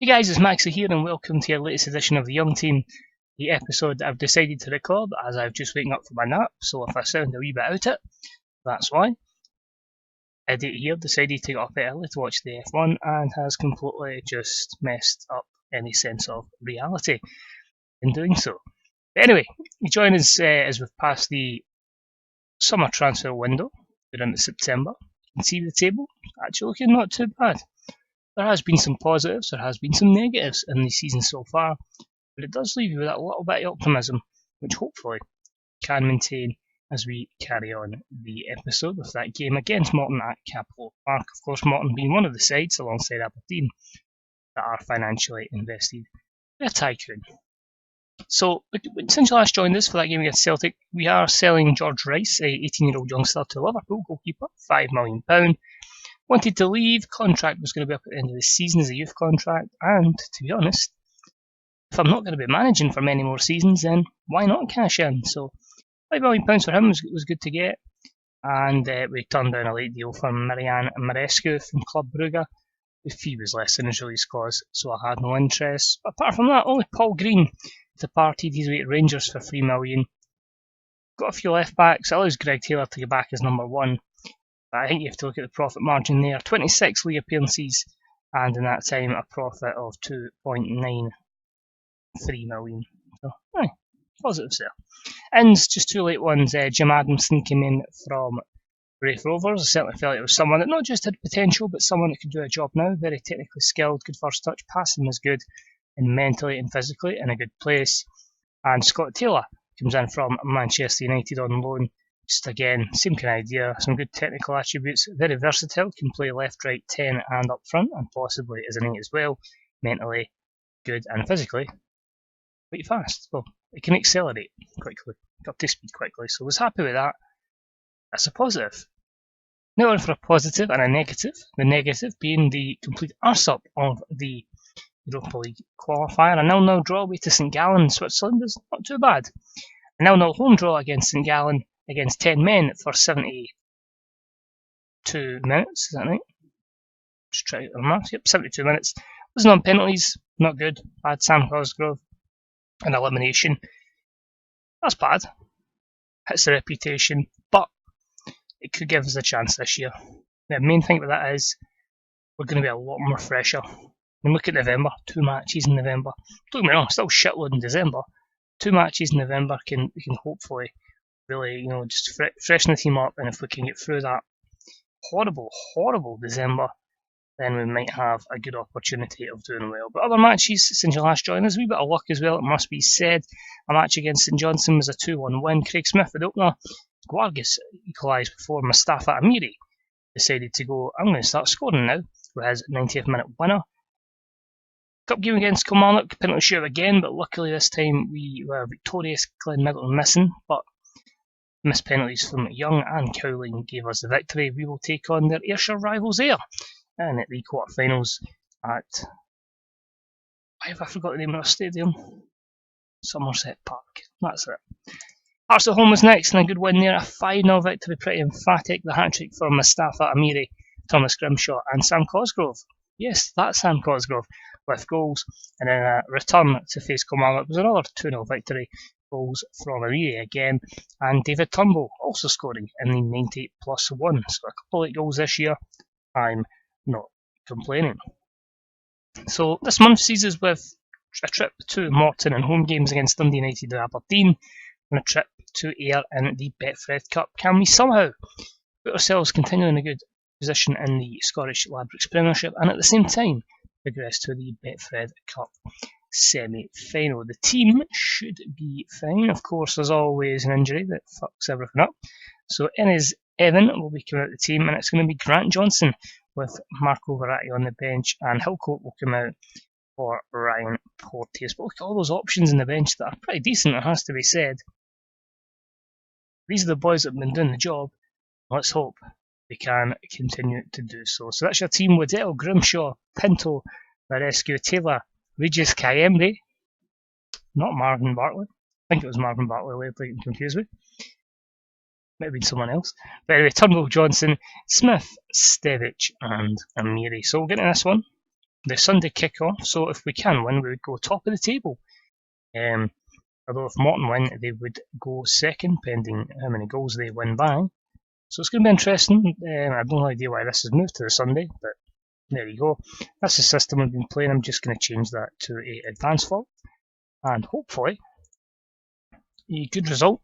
Hey guys, it's Maxie here and welcome to your latest edition of the Young Team, the episode that I've decided to record as I've just waken up from my nap, so if I sound a wee bit out it, that's why. Eddie here decided to get up early to watch the F1 and has completely just messed up any sense of reality in doing so. But anyway, join us as we've passed the summer transfer window, we're into September. You can see the table, actually looking not too bad. There has been some positives, there has been some negatives in the season so far, but it does leave you with a little bit of optimism, which hopefully can maintain as we carry on the episode with that game against Morton at Capello Park. Of course, Morton being one of the sides alongside Aberdeen that are financially invested in a tycoon. So, since you last joined us for that game against Celtic, we are selling George Rice, a 18-year-old youngster to Liverpool goalkeeper, £5 million. Wanted to leave, contract was going to be up at the end of the season as a youth contract, and to be honest, if I'm not going to be managing for many more seasons, then why not cash in? So £5 million for him was good to get, and we turned down a late deal for Marianne Marescu from Club Brugge. The fee was less than his release clause, so I had no interest. Apart from that, only Paul Green departed his way to Rangers for £3 million. Got a few left backs, allows Greg Taylor to get back as number one. But I think you have to look at the profit margin there. 26 league appearances, and in that time a profit of 2.93 million. So, positives there. And just two late ones. Jim Adamson came in from Raith Rovers. I certainly felt it was someone that not just had potential, but someone that could do a job now. Very technically skilled, good first touch, passing was good, and mentally and physically in a good place. And Scott Taylor comes in from Manchester United on loan. Just again, same kind of idea, some good technical attributes, very versatile, can play left, right, 10 and up front, and possibly as an 8 as well. Mentally good and physically quite fast. Well, it can accelerate quickly, up to speed quickly, so I was happy with that. That's a positive. Now on for a positive and a negative. The negative being the complete arse-up of the Europa League qualifier. A 0-0 draw away to St Gallen, Switzerland is not too bad. A 0-0 home draw against St Gallen against 10 men for 72 minutes, is that right? Just try to math. Yep, 72 minutes. Wasn't on penalties, not good. Bad Sam Cosgrove. An elimination. That's bad. Hits the reputation, but it could give us a chance this year. The main thing about that is we're going to be a lot more fresher. And look at November, 2 matches in November. Don't get me wrong, still shitload in December. 2 matches in November can hopefully really, just freshen the team up, and if we can get through that horrible December, then we might have a good opportunity of doing well. But other matches since you last joined us, a wee bit of luck as well, it must be said. A match against St Johnstone was a 2-1 win. Craig Smith with the opener. Guargas equalised before Mustafa Amiri decided to go, I'm going to start scoring now, with his 90th minute winner. Cup game against Kilmarnock, penalty shootout again, but luckily this time we were victorious. Glenn Middleton missing, but missed penalties from Young and Cowling gave us the victory. We will take on their Ayrshire rivals there, and at the quarterfinals at, why have I forgot the name of the stadium? Somerset Park. That's it. Hearts at home was next, and a good win there. A 5-0 victory, pretty emphatic. The hat-trick for Mustafa Amiri, Thomas Grimshaw, and Sam Cosgrove. Yes, that's Sam Cosgrove with goals. And then a return to face Kilmarnock was another 2-0 victory. Goals from Amiri again, and David Turnbull also scoring in the 90+1. So a couple of goals this year. I'm not complaining. So this month sees us with a trip to Morton and home games against Dundee United and Aberdeen, and a trip to Ayr in the Betfred Cup. Can we somehow put ourselves continuing in a good position in the Scottish Ladbrokes Premiership and at the same time progress to the Betfred Cup semi-final? The team should be fine. Of course, there's always an injury that fucks everything up. So Innes Evan will be coming out of the team, and it's going to be Grant Johnson with Marco Verratti on the bench, and Hillcoat will come out for Ryan Porteous. But look at all those options in the bench that are pretty decent, it has to be said. These are the boys that have been doing the job. Let's hope they can continue to do so. So that's your team: Waddell, Grimshaw, Pinto, Marescu, Taylor, Regis Kayembe, not Marvin Bartley. I think it was Marvin Bartley lately, getting confused with. Might have been someone else. But anyway, Turnbull, Johnson, Smith, Stevic, and Amiri. So we'll get into this one. the Sunday kick-off, so if we can win, we would go top of the table. Although if Morton win, they would go second, pending how many goals they win by. So it's going to be interesting. I have no idea why this has moved to the Sunday, but there you go. That's the system we've been playing. I'm just going to change that to a advance fault, and hopefully a good result.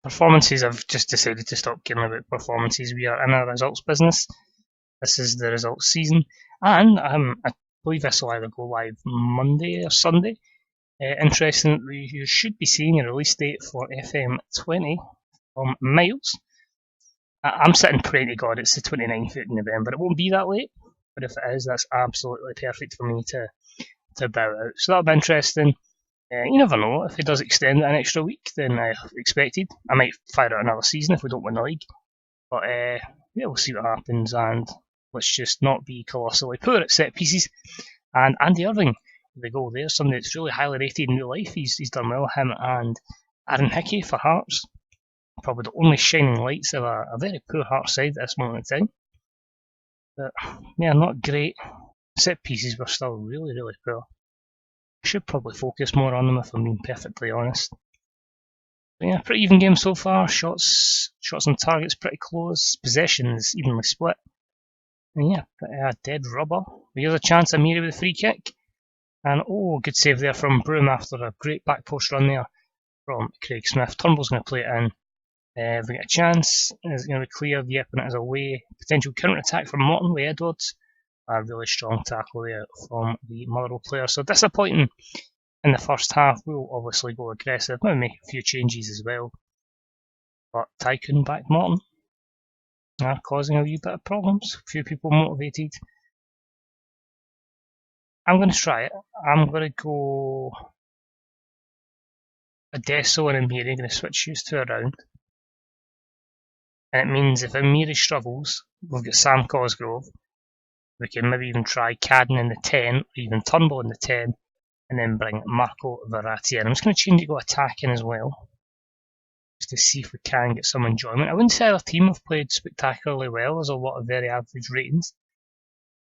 Performances, I've just decided to stop caring about performances. We are in a results business. This is the results season, and I believe this will either go live Monday or Sunday. Interestingly, you should be seeing a release date for FM20 from Miles. I'm sitting praying to God it's the 29th of November. It won't be that late, but if it is, that's absolutely perfect for me to bow out. So that'll be interesting. You never know, if it does extend an extra week than I expected, I might fire out another season if we don't win the league. But yeah, we'll see what happens, and let's just not be colossally poor at set pieces. And Andy Irving, the goal there, somebody that's really highly rated in real life. He's done well, him and Aaron Hickey for Hearts. Probably the only shining lights of a very poor Hearts side at this moment in time. But yeah, not great. Set pieces were still really, really poor. Should probably focus more on them if I'm being perfectly honest. But yeah, pretty even game so far. Shots on targets pretty close. Possessions evenly split. And yeah, dead rubber. Here's a chance of Amiri with a free kick. And oh, good save there from Broom after a great back post run there from Craig Smith. Turnbull's going to play it in. If we get a chance, is it going to be cleared? Yep, and it is away. Potential counter attack from Morton with Edwards. A really strong tackle there from the Motherwell player. So disappointing in the first half. We'll obviously go aggressive, maybe make a few changes as well. But Tycoon back Morton are causing a wee bit of problems. A few people motivated. I'm going to try it. I'm going to go Adesso and Amiri. I'm going to switch these two around. And it means if Amiri struggles, we've got Sam Cosgrove. We can maybe even try Cadden in the 10, or even Turnbull in the 10, and then bring Marco Verratti in. I'm just going to change it to go attacking as well, just to see if we can get some enjoyment. I wouldn't say our team have played spectacularly well. There's a lot of very average ratings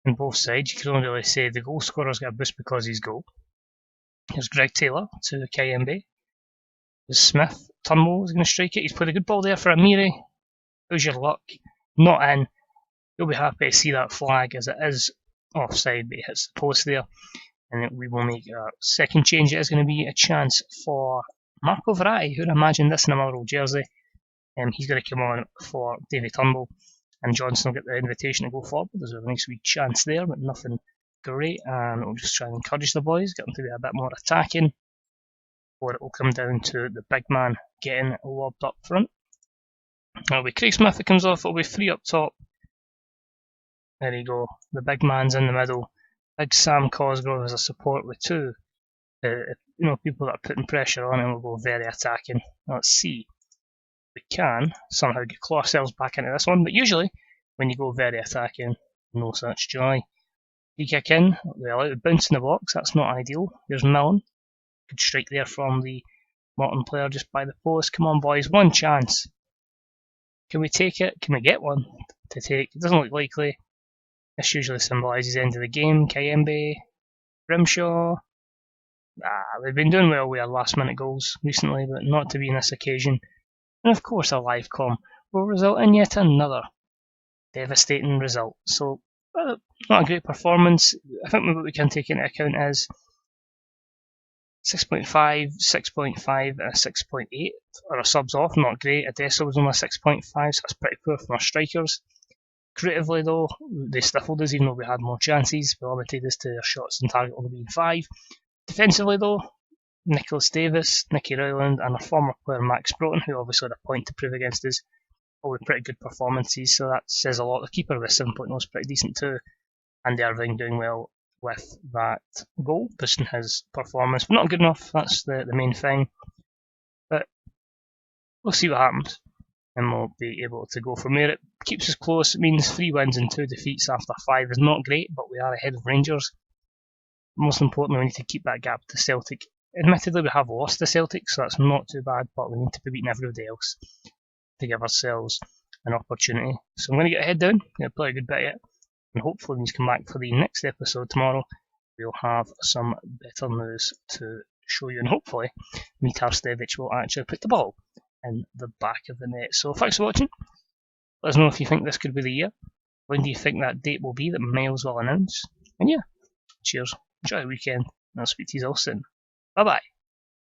on both sides. You can only really say the goal scorer's got a boost because he's goal. Here's Greg Taylor to Kayembe. There's Smith. Turnbull is going to strike it. He's played a good ball there for Amiri. How's your luck? Not in. You'll be happy to see that flag as it is offside, but it hits the post there. And we will make our second change. It is going to be a chance for Marco Verratti, who'd imagine this in a Motherwell jersey. He's going to come on for David Turnbull, and Johnson will get the invitation to go forward. There's a nice wee chance there, but nothing great. And we'll just try and encourage the boys, get them to be a bit more attacking, or it will come down to the big man getting lobbed up front. It'll be Craig Smith that comes off. It'll be 3 up top. There you go. The big man's in the middle. Big Sam Cosgrove as a support with 2. People that are putting pressure on him will go very attacking. Let's see. We can somehow claw ourselves back into this one, but usually when you go very attacking, no such joy. Free kick in, they allow it to bounce in the box. That's not ideal. Here's Millen. Good strike there from the Morton player just by the post. Come on, boys, one chance. Can we take it? Can we get one to take? It doesn't look likely. This usually symbolises the end of the game. Kayembe, Grimshaw. We've been doing well with our last minute goals recently, but not to be in this occasion. And of course, a live com will result in yet another devastating result. So, not a great performance. I think what we can take into account is 6.5, 6.5, and a 6.8 are our subs off. Not great. Adesso was only a 6.5, so that's pretty poor from our strikers. Creatively, though, they stifled us even though we had more chances. We limited us to our shots on target only being 5. Defensively, though, Nicholas Davis, Nicky Rowland, and our former player Max Broughton, who obviously had a point to prove against us, all with pretty good performances, so that says a lot. The keeper with 7.0 is pretty decent too, and Irving doing well with that goal, boosting his performance. But not good enough, that's the main thing. But we'll see what happens, and we'll be able to go from there. It keeps us close. It means 3 wins and 2 defeats after 5 is not great, but we are ahead of Rangers. Most importantly, we need to keep that gap to Celtic. Admittedly, we have lost to Celtic, so that's not too bad, but we need to be beating everybody else to give ourselves an opportunity. So I'm going to get a head down, going to play a good bit of it, and hopefully when he's come back for the next episode tomorrow, we'll have some better news to show you, and hopefully Mitar will actually put the ball in the back of the net. So thanks for watching. Let us know if you think this could be the year. When do you think that date will be that Miles will announce? And yeah, cheers. Enjoy the weekend, and I'll speak to you all soon. Bye bye.